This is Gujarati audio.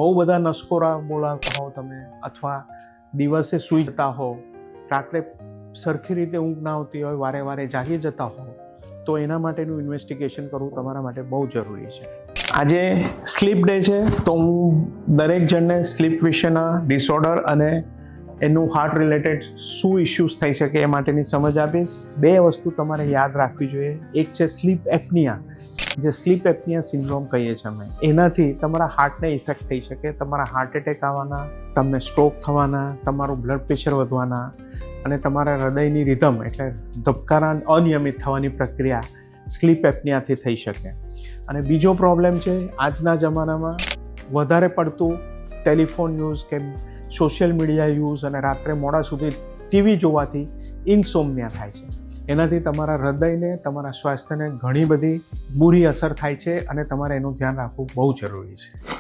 બહુ બધા નસકોરા બોલાવતા હો તમે, અથવા દિવસે સૂઈ જતા હો, રાત્રે સરખી રીતે ઊંઘ ના આવતી હોય, વારે વારે જાગી જતા હો, તો એના માટેનું ઇન્વેસ્ટિગેશન કરવું તમારા માટે બહુ જરૂરી છે. આજે સ્લીપ ડે છે, તો હું દરેક જણને સ્લીપ વિશેના ડિસઓર્ડર અને એનું હાર્ટ રિલેટેડ શું ઇશ્યુઝ થઈ શકે એ માટેની સમજ આપીશ. બે વસ્તુ તમારે યાદ રાખવી જોઈએ. એક છે સ્લીપ એપ્નિયા, જે સ્લીપ એપ્નિયા સિન્ડ્રોમ કહીએ છીએ અમે. એનાથી તમારા હાર્ટને ઇફેક્ટ થઈ શકે, તમારા હાર્ટ એટેક આવવાના, તમને સ્ટ્રોક થવાના, તમારું બ્લડ પ્રેશર વધવાના અને તમારા હૃદયની રિધમ એટલે ધબકારા અનિયમિત થવાની પ્રક્રિયા સ્લીપ એપ્નિયાથી થઈ શકે. અને બીજો પ્રોબ્લેમ છે, આજના જમાનામાં વધારે પડતું ટેલિફોન યુઝ કે સોશિયલ મીડિયા યુઝ અને રાત્રે મોડા સુધી ટીવી જોવાથી ઇન્સોમ્નિયા થાય છે. એનાથી તમારા હૃદયને, તમારા સ્વાસ્થ્યને ઘણી બધી બુરી અસર થાય છે અને તમારે એનું ધ્યાન રાખવું બહુ જરૂરી છે.